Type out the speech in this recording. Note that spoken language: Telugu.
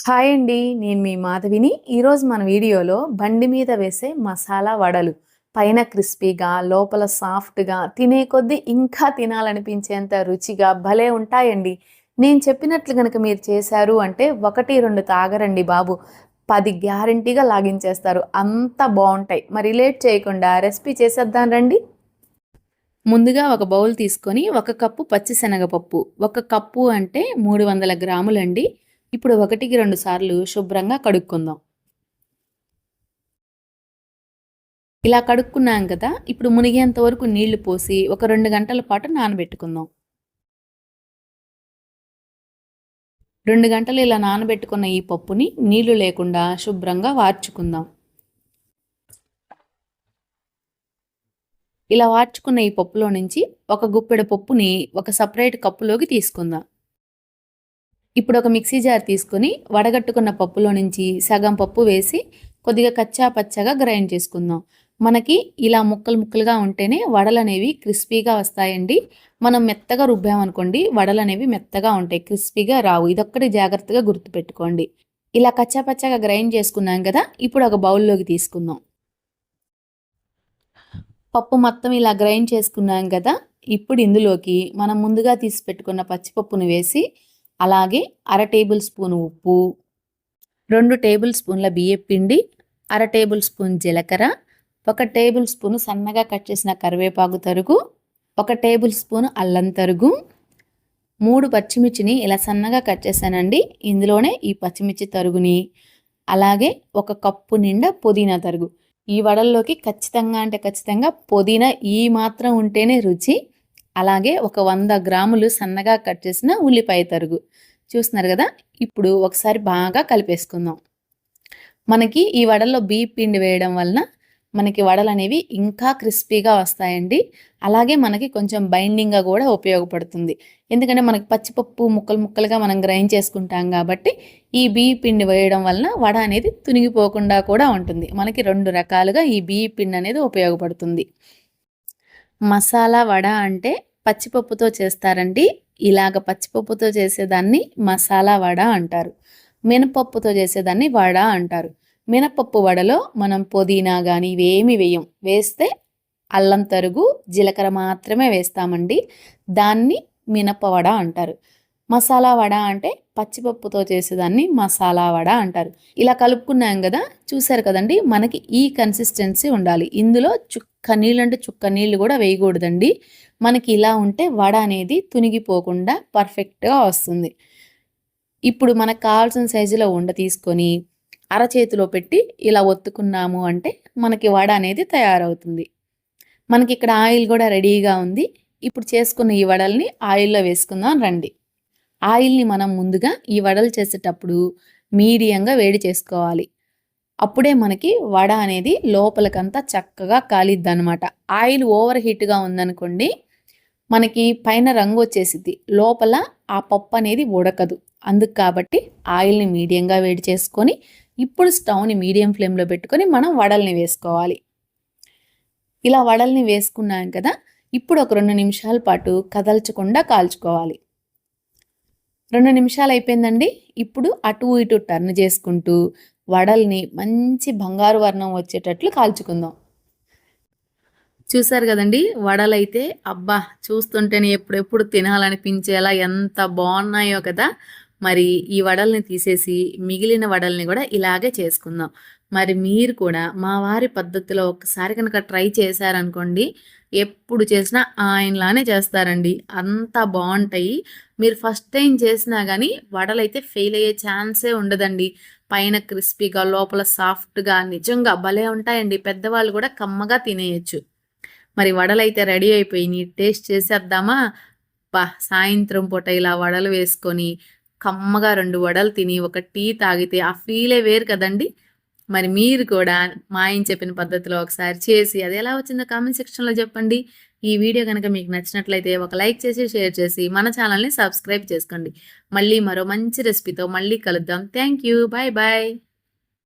హాయ్ అండి. నేను మీ మాధవిని. ఈరోజు మన వీడియోలో బండి మీద వేసే మసాలా వడలు. పైన క్రిస్పీగా, లోపల సాఫ్ట్‌గా, తినే కొద్దీ ఇంకా తినాలనిపించేంత రుచిగా భలే ఉంటాయండి. నేను చెప్పినట్లు గనక మీరు చేశారు అంటే 1, 2 తాగరండి బాబు. 10 గ్యారంటీగా లాగించేస్తారు. అంత బావుంటాయి. మరి లేట్ చేయకుండా రెసిపీ చేసేద్దాం రండి. ముందుగా ఒక బౌల్ తీసుకొని 1 కప్పు పచ్చిశనగపప్పు, 1 కప్పు అంటే 300 గ్రాములండి. ఇప్పుడు 1కి 2 సార్లు శుభ్రంగా కడుక్కుందాం. ఇలా కడుక్కున్నాం కదా! ఇప్పుడు మునిగేంత వరకు నీళ్లు పోసి ఒక 2 గంటల పాటు నానబెట్టుకుందాం. 2 గంటలు ఇలా నానబెట్టుకున్న ఈ పప్పుని నీళ్లు లేకుండా శుభ్రంగా వార్చుకుందాం. ఇలా వార్చుకున్న ఈ పప్పులో నుంచి ఒక గుప్పెడు పప్పుని ఒక సెపరేట్ కప్పులోకి తీసుకుందాం. ఇప్పుడు ఒక మిక్సీ జార్ తీసుకొని వడగట్టుకున్న పప్పులో నుంచి సగం పప్పు వేసి కొద్దిగా కచ్చా పచ్చగా గ్రైండ్ చేసుకుందాం. మనకి ఇలా ముక్కలు ముక్కలుగా ఉంటేనే వడలనేవి క్రిస్పీగా వస్తాయండి. మనం మెత్తగా రుబ్బామనుకోండి వడలనేవి మెత్తగా ఉంటాయి, క్రిస్పీగా రావు. ఇదొక్కటి జాగ్రత్తగా గుర్తుపెట్టుకోండి. ఇలా కచ్చా పచ్చగా గ్రైండ్ చేసుకున్నాం కదా, ఇప్పుడు ఒక బౌల్లోకి తీసుకుందాం. పప్పు మొత్తం ఇలా గ్రైండ్ చేసుకున్నాం కదా, ఇప్పుడు ఇందులోకి మనం ముందుగా తీసి పెట్టుకున్న పచ్చిపప్పును వేసి అలాగే అర టేబుల్ స్పూన్ ఉప్పు, 2 టేబుల్ స్పూన్ల బియ్యపిండి, అర టేబుల్ స్పూన్ జీలకర్ర, 1 టేబుల్ స్పూన్ సన్నగా కట్ చేసిన కరివేపాకు తరుగు, 1 టేబుల్ స్పూన్ అల్లం తరుగు, 3 పచ్చిమిర్చిని ఇలా సన్నగా కట్ చేశానండి. ఇందులోనే ఈ పచ్చిమిర్చి తరుగుని అలాగే 1 కప్పు నిండా పుదీనా తరుగు. ఈ వడల్లోకి ఖచ్చితంగా అంటే ఖచ్చితంగా పుదీనా ఈ మాత్రం ఉంటేనే రుచి. అలాగే ఒక 100 గ్రాములు సన్నగా కట్ చేసిన ఉల్లిపాయ తరుగు. చూస్తున్నారు కదా, ఇప్పుడు ఒకసారి బాగా కలిపేసుకుందాం. మనకి ఈ వడల్లో బియ్యం పిండి వేయడం వలన మనకి వడలు అనేవి ఇంకా క్రిస్పీగా వస్తాయండి. అలాగే మనకి కొంచెం బైండింగ్గా కూడా ఉపయోగపడుతుంది. ఎందుకంటే మనకి పచ్చిపప్పు ముక్కలు ముక్కలుగా మనం గ్రైండ్ చేసుకుంటాం కాబట్టి ఈ బియ్యం పిండి వేయడం వలన వడ అనేది తునిగిపోకుండా కూడా ఉంటుంది. మనకి 2 రకాలుగా ఈ బియ్యం పిండి అనేది ఉపయోగపడుతుంది. మసాలా వడ అంటే పచ్చిపప్పుతో చేస్తారండి. ఇలాగ పచ్చిపప్పుతో చేసేదాన్ని మసాలా వడ అంటారు. మినపప్పుతో చేసేదాన్ని వడ అంటారు. మినపప్పు వడలో మనం పుదీనా గాని ఇవేమి వేయం. వేస్తే అల్లం తరుగు, జీలకర్ర మాత్రమే వేస్తామండి. దాన్ని మినపవడ అంటారు. మసాలా వడ అంటే పచ్చిపప్పుతో చేసేదాన్ని మసాలా వడ అంటారు. ఇలా కలుపుకున్నాం కదా, చూసారు కదండి, మనకి ఈ కన్సిస్టెన్సీ ఉండాలి. ఇందులో చుక్క నీళ్ళు అంటే చుక్క నీళ్ళు కూడా వేయకూడదండి. మనకి ఇలా ఉంటే వడ అనేది తునిగిపోకుండా పర్ఫెక్ట్గా వస్తుంది. ఇప్పుడు మనకు కావాల్సిన సైజులో ఉండ తీసుకొని అరచేతిలో పెట్టి ఇలా ఒత్తుకున్నాము అంటే మనకి వడ అనేది తయారవుతుంది. మనకి ఇక్కడ ఆయిల్ కూడా రెడీగా ఉంది. ఇప్పుడు చేసుకున్న ఈ వడల్ని ఆయిల్లో వేసుకుందాం రండి. ఆయిల్ని మనం ముందుగా ఈ వడలు చేసేటప్పుడు మీడియంగా వేడి చేసుకోవాలి. అప్పుడే మనకి వడ అనేది లోపలికంతా చక్కగా కాలిద్దనమాట. ఆయిల్ ఓవర్ హీట్గా ఉందనుకోండి, మనకి పైన రంగు వచ్చేసిద్ది, లోపల ఆ పప్పు అనేది ఉడకదు. అందుకు కాబట్టి ఆయిల్ని మీడియంగా వేడి చేసుకొని ఇప్పుడు స్టవ్ని మీడియం ఫ్లేమ్లో పెట్టుకొని మనం వడల్ని వేసుకోవాలి. ఇలా వడల్ని వేసుకున్నాం కదా, ఇప్పుడు ఒక 2 నిమిషాల పాటు కదల్చకుండా కాల్చుకోవాలి. 2 నిమిషాలు అయిపోయిందండి. ఇప్పుడు అటు ఇటు టర్న్ చేసుకుంటూ వడల్ని మంచి బంగారు వర్ణం వచ్చేటట్లు కాల్చుకుందాం. చూసారు కదండి, వడలైతే అబ్బా చూస్తుంటేనే ఎప్పుడెప్పుడు తినాలనిపించేలా ఎంత బాగున్నాయో కదా. మరి ఈ వడల్ని తీసేసి మిగిలిన వడల్ని కూడా ఇలాగే చేసుకుందాం. మరి మీరు కూడా మా వారి పద్ధతిలో ఒకసారి కనుక ట్రై చేశారనుకోండి, ఎప్పుడు చేసినా ఆయనలానే చేస్తారండి. అంత బాగుంటాయి. మీరు ఫస్ట్ టైం చేసినా కానీ వడలైతే ఫెయిల్ అయ్యే ఛాన్సే ఉండదండి. పైన క్రిస్పీగా లోపల సాఫ్ట్గా నిజంగా భలే ఉంటాయండి. పెద్దవాళ్ళు కూడా కమ్మగా తినేయచ్చు. మరి వడలైతే రెడీ అయిపోయినాయి. టేస్ట్ చేసేద్దామా? సాయంత్రం పూట ఇలా వడలు వేసుకొని కమ్మగా 2 వడలు తిని ఒక టీ తాగితే ఆ ఫీలే వేరు కదండి. మరి మీరు కూడా మా ఆయన చెప్పిన పద్ధతిలో ఒకసారి చేసి అది ఎలా వచ్చిందో కామెంట్ సెక్షన్లో చెప్పండి. ఈ వీడియో కనుక మీకు నచ్చినట్లయితే ఒక లైక్ చేసి షేర్ చేసి మన ఛానల్ని సబ్స్క్రైబ్ చేసుకోండి. మళ్ళీ మరో మంచి రెసిపీతో మళ్ళీ కలుద్దాం. Thank you. Bye bye.